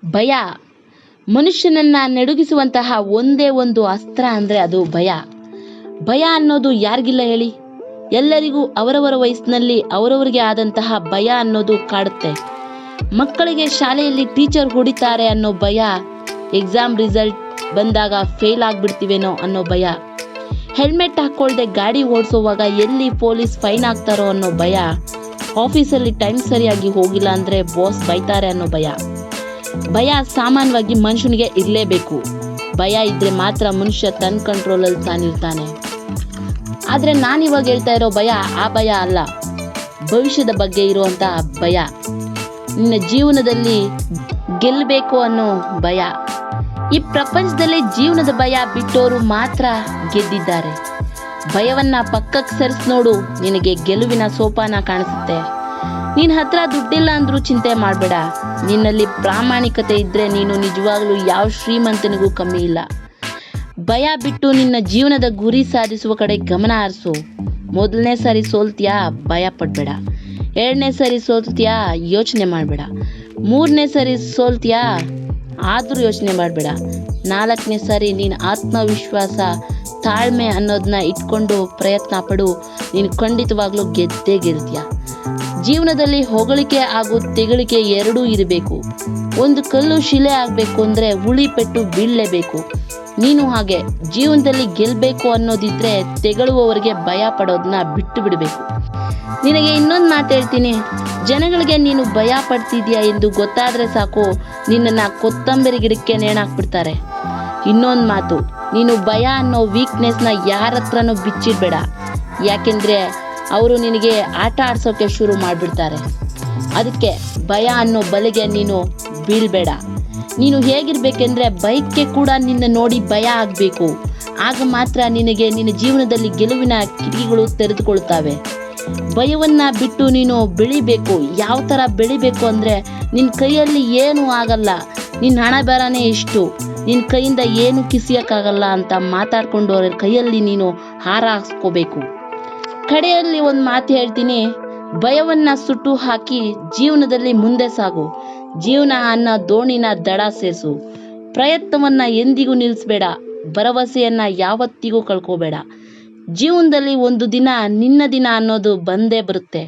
ಭಯ ಮನುಷ್ಯನನ್ನ ನಡುಗಿಸುವಂತಹ ಒಂದೇ ಒಂದು ಅಸ್ತ್ರ ಅಂದರೆ ಅದು ಭಯ. ಭಯ ಅನ್ನೋದು ಯಾರಿಗಿಲ್ಲ ಹೇಳಿ? ಎಲ್ಲರಿಗೂ ಅವರವರ ವಯಸ್ಸಿನಲ್ಲಿ ಅವರವರಿಗೆ ಆದಂತಹ ಭಯ ಅನ್ನೋದು ಕಾಡುತ್ತೆ. ಮಕ್ಕಳಿಗೆ ಶಾಲೆಯಲ್ಲಿ ಟೀಚರ್ ಹೊಡಿತಾರೆ ಅನ್ನೋ ಭಯ, ಎಕ್ಸಾಮ್ ರಿಸಲ್ಟ್ ಬಂದಾಗ ಫೇಲ್ ಆಗಿಬಿಡ್ತೀವೇನೋ ಅನ್ನೋ ಭಯ, ಹೆಲ್ಮೆಟ್ ಹಾಕ್ಕೊಳ್ದೆ ಗಾಡಿ ಓಡಿಸೋವಾಗ ಎಲ್ಲಿ ಪೊಲೀಸ್ ಫೈನ್ ಹಾಕ್ತಾರೋ ಅನ್ನೋ ಭಯ, ಆಫೀಸಲ್ಲಿ ಟೈಮ್ ಸರಿಯಾಗಿ ಹೋಗಿಲ್ಲ ಅಂದರೆ ಬಾಸ್ ಬೈತಾರೆ ಅನ್ನೋ ಭಯ. ಭಯ ಸಾಮಾನ್ಯವಾಗಿ ಮನುಷ್ಯನಿಗೆ ಇರಲೇಬೇಕು. ಭಯ ಇದ್ರೆ ಮಾತ್ರ ಮನುಷ್ಯ ತನ್ನ ಕಂಟ್ರೋಲಲ್ಲಿ ತಾನಿರ್ತಾನೆ. ಆದರೆ ನಾನಿವಾಗ ಹೇಳ್ತಾ ಇರೋ ಭಯ ಆ ಭಯ ಅಲ್ಲ, ಭವಿಷ್ಯದ ಬಗ್ಗೆ ಇರುವಂತಹ ಭಯ. ನಿನ್ನ ಜೀವನದಲ್ಲಿ ಗೆಲ್ಲಬೇಕು ಅನ್ನೋ ಭಯ. ಈ ಪ್ರಪಂಚದಲ್ಲಿ ಜೀವನದ ಭಯ ಬಿಟ್ಟೋರು ಮಾತ್ರ ಗೆದ್ದಿದ್ದಾರೆ. ಭಯವನ್ನ ಪಕ್ಕಕ್ಕೆ ಸರಿಸಿ ನೋಡು, ನಿನಗೆ ಗೆಲುವಿನ ಸೋಪಾನ ಕಾಣಿಸುತ್ತೆ. ನಿನ್ನ ಹತ್ರ ದುಡ್ಡಿಲ್ಲ ಅಂದ್ರೂ ಚಿಂತೆ ಮಾಡಬೇಡ. ನಿನ್ನಲ್ಲಿ ಪ್ರಾಮಾಣಿಕತೆ ಇದ್ರೆ ನೀನು ನಿಜವಾಗ್ಲೂ ಯಾವ ಶ್ರೀಮಂತನಿಗೂ ಕಮ್ಮಿ ಇಲ್ಲ. ಭಯ ಬಿಟ್ಟು ನಿನ್ನ ಜೀವನದ ಗುರಿ ಸಾಧಿಸುವ ಕಡೆ ಗಮನ ಹರಿಸು. ಮೊದಲನೇ ಸಾರಿ ಸೋಲ್ತೀಯಾ, ಭಯ ಪಡಬೇಡ. ಎರಡನೇ ಸಾರಿ ಸೋಲ್ತೀಯಾ, ಯೋಚನೆ ಮಾಡಬೇಡ. ಮೂರನೇ ಸಾರಿ ಸೋಲ್ತೀಯಾ, ಆದರೂ ಯೋಚನೆ ಮಾಡಬೇಡ. ನಾಲ್ಕನೇ ಸಾರಿ ನೀನು ಆತ್ಮವಿಶ್ವಾಸ, ತಾಳ್ಮೆ ಅನ್ನೋದನ್ನ ಇಟ್ಕೊಂಡು ಪ್ರಯತ್ನ ಪಡು. ನೀನು ಖಂಡಿತವಾಗ್ಲೂ ಗೆದ್ದೇ ಗೆಲ್ತೀಯ. ಜೀವನದಲ್ಲಿ ಹೊಗಳಿಕೆ ಹಾಗೂ ತೆಗಳಿಕೆ ಎರಡೂ ಇರಬೇಕು. ಒಂದು ಕಲ್ಲು ಶಿಲೆ ಆಗಬೇಕು ಅಂದರೆ ಹುಳಿ ಪೆಟ್ಟು ಬೀಳಲೇಬೇಕು. ನೀನು ಹಾಗೆ ಜೀವನದಲ್ಲಿ ಗೆಲ್ಲಬೇಕು ಅನ್ನೋದಿದ್ರೆ ತೆಗಳುವವರಿಗೆ ಭಯ ಪಡೋದನ್ನ ಬಿಟ್ಟು ಬಿಡಬೇಕು. ನಿನಗೆ ಇನ್ನೊಂದು ಮಾತು ಹೇಳ್ತೀನಿ, ಜನಗಳಿಗೆ ನೀನು ಭಯ ಪಡ್ತಿದ್ಯಾ ಎಂದು ಗೊತ್ತಾದರೆ ಸಾಕು, ನಿನ್ನನ್ನು ಕೊತ್ತಂಬರಿ ಗಿಡಕ್ಕೆ ನೇಣಾಕ್ಬಿಡ್ತಾರೆ. ಇನ್ನೊಂದು ಮಾತು, ನೀನು ಭಯ ಅನ್ನೋ ವೀಕ್ನೆಸ್ನ ಯಾರ ಹತ್ರನೂ ಬಿಚ್ಚಿಡಬೇಡ. ಯಾಕೆಂದರೆ ಅವರು ನಿನಗೆ ಆಟ ಆಡ್ಸೋಕ್ಕೆ ಶುರು ಮಾಡಿಬಿಡ್ತಾರೆ. ಅದಕ್ಕೆ ಭಯ ಅನ್ನೋ ಬಲೆಗೆ ನೀನು ಬೀಳಬೇಡ. ನೀನು ಹೇಗಿರ್ಬೇಕೆಂದ್ರೆ ಬೈಕ್ಗೆ ಕೂಡ ನಿನ್ನ ನೋಡಿ ಭಯ ಆಗಬೇಕು. ಆಗ ಮಾತ್ರ ನಿನಗೆ ನಿನ್ನ ಜೀವನದಲ್ಲಿ ಗೆಲುವಿನ ಕಿಟಕಿಗಳು ತೆರೆದುಕೊಳ್ತವೆ. ಭಯವನ್ನು ಬಿಟ್ಟು ನೀನು ಬೆಳಿಬೇಕು. ಯಾವ ಥರ ಬೆಳಿಬೇಕು ಅಂದರೆ, ನಿನ್ನ ಕೈಯಲ್ಲಿ ಏನೂ ಆಗಲ್ಲ, ನಿನ್ನ ಹಣ ಬರನೇ ಇಷ್ಟು, ನಿನ್ನ ಕೈಯಿಂದ ಏನು ಕಿಸಿಯೋಕ್ಕಾಗಲ್ಲ ಅಂತ ಮಾತಾಡ್ಕೊಂಡು ಅವ್ರ ಕೈಯಲ್ಲಿ ನೀನು ಹಾರ ಹಾಕ್ಸ್ಕೋಬೇಕು. ಕಡೆಯಲ್ಲಿ ಒಂದು ಮಾತು ಹೇಳ್ತೀನಿ, ಭಯವನ್ನು ಸುಟ್ಟು ಹಾಕಿ ಜೀವನದಲ್ಲಿ ಮುಂದೆ ಸಾಗು. ಜೀವನ ಅನ್ನೋ ದೋಣಿನ ದಡ ಸೇರಿಸು. ಪ್ರಯತ್ನವನ್ನು ಎಂದಿಗೂ ನಿಲ್ಲಿಸಬೇಡ. ಭರವಸೆಯನ್ನು ಯಾವತ್ತಿಗೂ ಕಳ್ಕೋಬೇಡ. ಜೀವನದಲ್ಲಿ ಒಂದು ದಿನ ನಿನ್ನ ದಿನ ಅನ್ನೋದು ಬಂದೇ ಬರುತ್ತೆ.